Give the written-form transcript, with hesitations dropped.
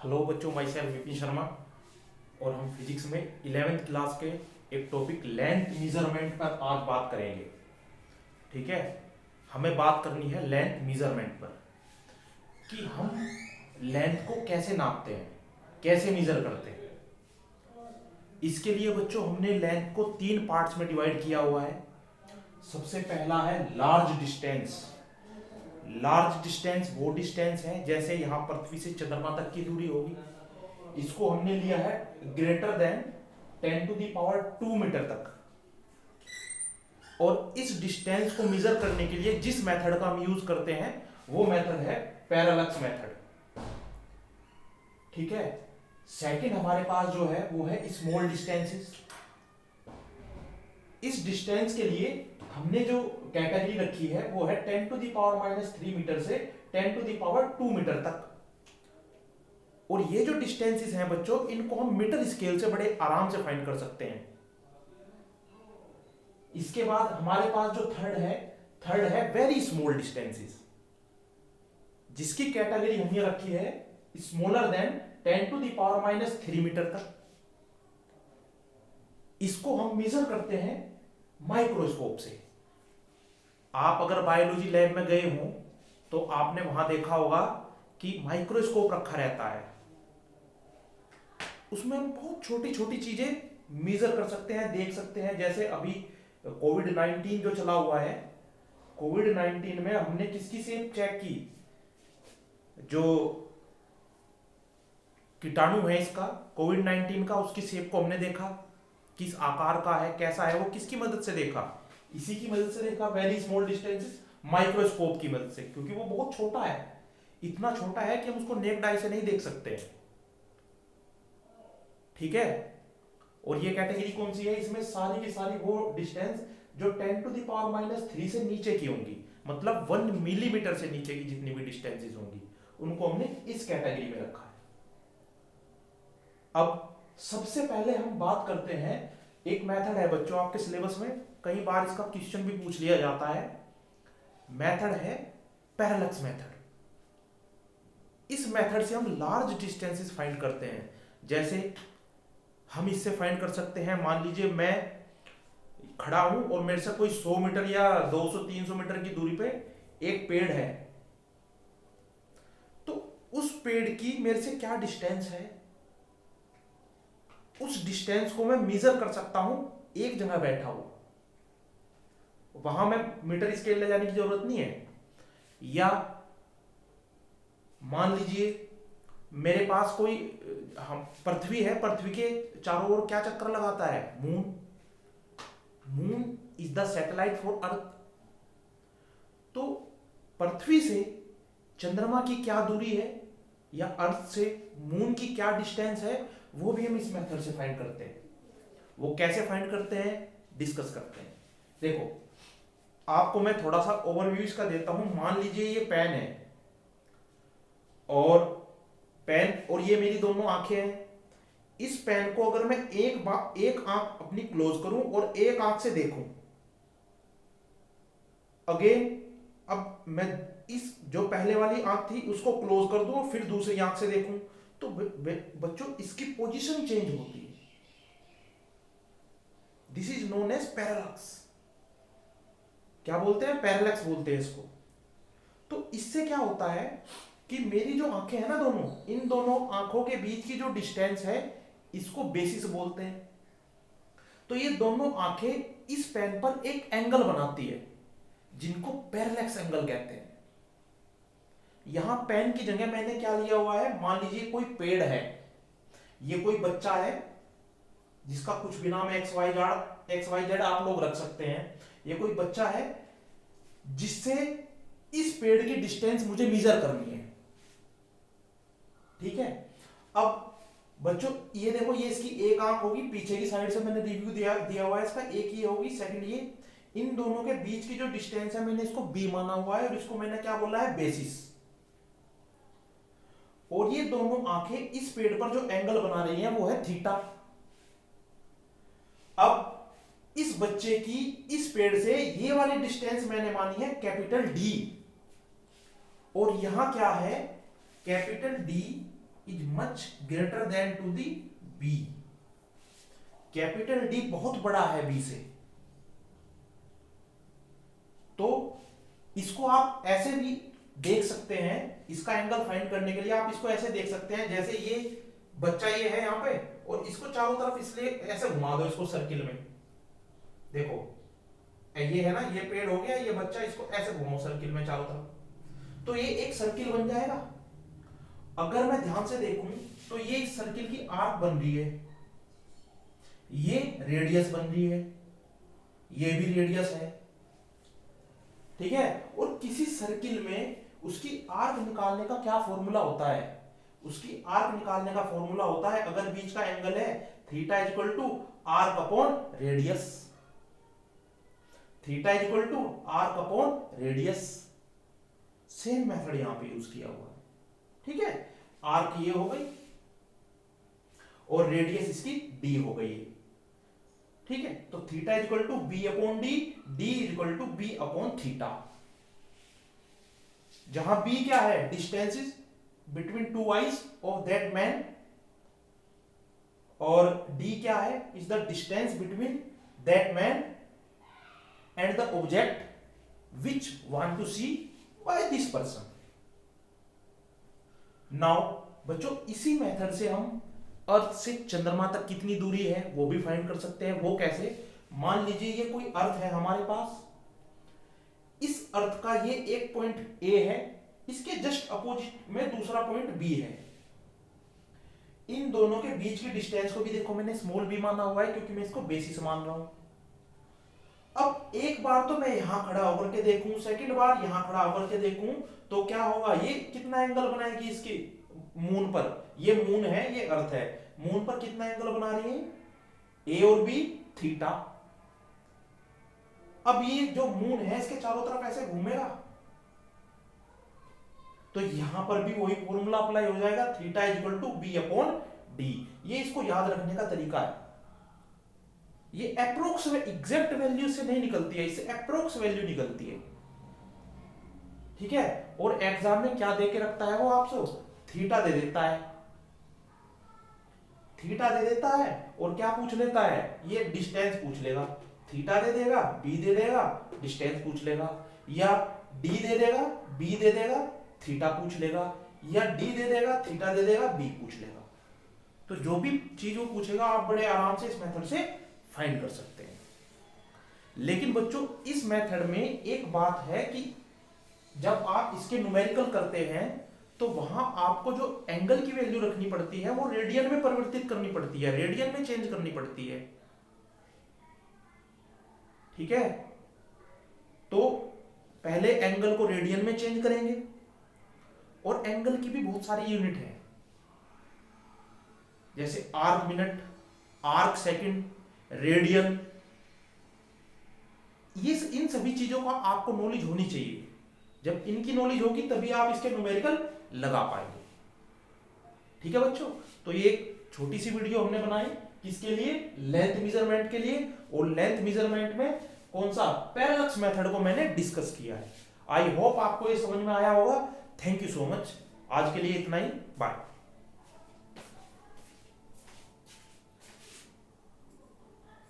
Hello बच्चों, my self Vipin Sharma. और हम फिजिक्स में 11th क्लास के एक टॉपिक लेंथ मेजरमेंट पर आज बात करेंगे। ठीक है, हमें बात करनी है लेंथ मेजरमेंट पर कि हम लेंथ को कैसे नापते हैं, कैसे मेजर करते हैं। इसके लिए बच्चों हमने लेंथ को 3 पार्ट्स में डिवाइड किया हुआ है। सबसे पहला है लार्ज डिस्टेंस। लार्ज डिस्टेंस वो डिस्टेंस है जैसे यहां पृथ्वी से चंद्रमा तक की दूरी होगी, इसको हमने लिया है ग्रेटर देन 10⁻² मीटर तक। और इस डिस्टेंस को मेजर करने के लिए जिस मेथड का हम यूज करते हैं वो मेथड है पैरेलक्स मेथड। ठीक है। सेकंड हमारे पास जो है वो है स्मॉल डिस्टेंसेस। इस डिस्टेंस के लिए हमने जो कैटेगरी रखी है वो है 10⁻³ मीटर से 10⁻² मीटर तक। और ये जो डिस्टेंसेस हैं बच्चों, इनको हम मीटर स्केल से बड़े आराम से फाइंड कर सकते हैं। इसके बाद हमारे पास जो थर्ड है वेरी स्मॉल डिस्टेंसेस, जिसकी कैटेगरी हमने रखी है स्मॉलर देन 10⁻³ मीटर तक। इसको हम मेजर करते हैं माइक्रोस्कोप से। आप अगर बायोलॉजी लैब में गए हो तो आपने वहां देखा होगा कि माइक्रोस्कोप रखा रहता है, उसमें हम बहुत छोटी छोटी चीजें मेजर कर सकते हैं, देख सकते हैं। जैसे अभी कोविड-19 जो चला हुआ है, कोविड-19 में हमने किसकी सेप चेक की, जो कीटाणु है इसका कोविड-19 का, उसकी सेप को हमने देखा किस आकार का है, कैसा है, वो किसकी मदद से देखा, इसी की मदद से देखा, वेरी स्मॉल डिस्टेंसेस, माइक्रोस्कोप की मदद से। क्योंकि वो बहुत छोटा है, इतना छोटा है कि हम उसको नेक्ड आई से नहीं देख सकते। ठीक है। और ये कैटेगरी कौन सी है, इसमें सारी की सारी वो डिस्टेंस जो 10⁻³ से नीचे की होंगी, मतलब 1 मिलीमीटर से नीचे की जितनी भी डिस्टेंसेस होंगी, उनको हमने इस कैटेगरी में रखा है। अब सबसे पहले हम बात करते हैं, एक मेथड है बच्चों आपके सिलेबस में, कई बार इसका क्वेश्चन भी पूछ लिया जाता है। मेथड है पैरेलक्स मेथड। इस मेथड से हम लार्ज डिस्टेंसेस फाइंड करते हैं। जैसे हम इससे फाइंड कर सकते हैं, मान लीजिए मैं खड़ा हूं और मेरे से कोई 100 मीटर या 200-300 मीटर की दूरी पे एक पेड़ है, तो उस पेड़ की मेरे से क्या डिस्टेंस है, उस डिस्टेंस को मैं मेजर कर सकता हूं एक जगह बैठा हूं। वहां मैं मीटर स्केल ले जाने की जरूरत नहीं है। या मान लीजिए मेरे पास कोई हम पृथ्वी है, पृथ्वी के चारों ओर क्या चक्कर लगाता है, moon. Moon is the satellite for earth. तो पृथ्वी से चंद्रमा की क्या दूरी है या अर्थ से मून की क्या डिस्टेंस है, वो भी हम इस मेथड से फाइंड करते हैं। वो कैसे फाइंड करते हैं डिस्कस करते हैं। देखो, आपको मैं थोड़ा सा ओवरव्यू इसका देता हूं। मान लीजिए ये पेन है और ये मेरी दोनों आंखें हैं। इस पेन को अगर मैं एक आंख अपनी क्लोज करूं और एक आंख से देखूं, अगेन, अब मैं इस जो पहले वाली आंख थी उसको क्लोज कर दूं और फिर दूसरी आंख से देखूं, तो बच्चों इसकी पोजीशन चेंज होती है। This is known as parallax. क्या बोलते हैं, पैरेलक्स बोलते हैं इसको। तो इससे क्या होता है कि मेरी जो आंखें हैं ना दोनों, इन दोनों आंखों के बीच की जो डिस्टेंस है इसको बेसिस बोलते हैं। तो ये दोनों आंखें इस पेन पर एक एंगल बनाती है जिनको पैरेलक्स एंगल कहते हैं। यहां पेन की जगह मैंने क्या लिया हुआ है, मान लीजिए कोई पेड़ है, ये कोई बच्चा है जिसका कुछ भी नाम XYZ आप लोग रख सकते हैं। ये कोई बच्चा है जिससे इस पेड़ की डिस्टेंस मुझे मेजर करनी है। ठीक है। अब बच्चों ये देखो, ये इसकी एक आंख होगी, पीछे की साइड से मैंने रिव्यू दिया हुआ है इसका, एक ये होगी, सेकंड ये। इन दोनों के बीच की जो डिस्टेंस है मैंने इसको B माना हुआ है और इसको मैंने क्या बोला है, बेसिस। और ये दोनों आंखें इस पेड़ पर जो एंगल बना रही हैं वो है थीटा। अब इस बच्चे की इस पेड़ से ये वाली डिस्टेंस मैंने मानी है कैपिटल D, और यहां क्या है, capital D is much greater than to the B. Capital D बहुत बड़ा है बी से, तो इसको आप ऐसे भी देख सकते हैं, इसका एंगल फाइंड करने के लिए आप इसको ऐसे देख सकते हैं, जैसे ये बच्चा ये है यहां पे, और इसको चारों तरफ इसलिए ऐसे घुमा दो इसको सर्किल में, देखो ये है ना, ये पेड़ हो गया, ये बच्चा, इसको ऐसे घुमाओ सर्किल में चारों तरफ, तो ये एक सर्किल बन जाएगा। अगर मैं ध्यान से देखूं तो ये इस सर्किल की आर्क बन रही है, ये रेडियस बन रही है, ये भी रेडियस है, ठीक है। और किसी सर्किल में उसकी आर्क निकालने का क्या फॉर्मूला होता है? उसकी आर्क निकालने का फॉर्मूला होता है, अगर बीच का एंगल है theta is equal to arc upon radius, theta is equal to arc upon radius. Same method यहां पे यूज किया हुआ है, ठीक है। आर्क ये हो गई और रेडियस इसकी डी हो गई, ठीक है। तो theta is equal to B upon D, D is equal to B upon theta, जहां बी क्या है? Distance is between two eyes of that man, और डी क्या है? Is the distance between that man and the object which want to see by this person. Now बच्चों, इसी method से हम अर्थ से चंद्रमा तक कितनी दूरी है वो भी फाइंड कर सकते हैं। वो कैसे? मान लीजिए ये कोई अर्थ है हमारे पास, इस अर्थ का ये एक पॉइंट ए है, इसके जस्ट अपोजिट में दूसरा पॉइंट बी है। इन दोनों के बीच की डिस्टेंस को भी देखो मैंने स्मॉल बी माना हुआ है, क्योंकि मैं इसको बेसिस मान रहा हूं। अब एक बार तो मैं यहां खड़ा होकर के देखूं, सेकंड बार यहां खड़ा होकर के देखूं, तो क्या होगा? ये कितना एंगल बनाएगी इसके मून पर? ये मून है, ये अर्थ है, मून पर कितना एंगल बना रही है? ए और बी, थीटा। अब ये जो मून है इसके चारों तरफ ऐसे घूमेगा, तो यहां पर भी वही फॉर्मूला अप्लाई हो जाएगा, theta is equal to B upon D. ये इसको याद रखने का तरीका है। ये अप्रोक्स एग्जैक्ट वैल्यू से नहीं निकलती है, इससे अप्रोक्स वैल्यू निकलती है, ठीक है। और एग्जाम में क्या दे के रखता है वो आपसे? थीटा दे देता है, थीटा दे देता है, और क्या पूछ लेता है? ये डिस्टेंस पूछ लेगा। थीटा दे देगा, बी दे देगा, डिस्टेंस पूछ लेगा, या डी दे देगा, बी दे देगा, थीटा पूछ लेगा, या डी दे देगा, थीटा दे देगा, बी पूछ लेगा। तो जो भी चीज वो पूछेगा आप बड़े आराम से इस मेथड से फाइंड कर सकते हैं। लेकिन बच्चों, इस मेथड में एक बात है कि जब आप इसके न्यूमेरिकल करते हैं तो वहां आपको जो एंगल की वैल्यू रखनी पड़ती है वो रेडियन में परिवर्तित करनी पड़ती है, रेडियन में चेंज करनी पड़ती है, ठीक है। तो पहले एंगल को रेडियन में चेंज करेंगे, और एंगल की भी बहुत सारी यूनिट है, जैसे arc minute, arc second, radian. ये इन सभी चीजों का आपको नॉलेज होनी चाहिए। जब इनकी नॉलेज होगी तभी आप इसके न्यूमेरिकल लगा पाएंगे, ठीक है बच्चों। तो ये एक छोटी सी वीडियो हमने बनाई किसके लिए? लेंथ मेजरमेंट के लिए। और लेंथ मेजरमेंट में कौन सा? पैरेलक्स मेथड को मैंने डिस्कस किया है। आई होप आपको ये समझ में आया होगा। Thank you so much. आज के लिए इतना ही, बाय।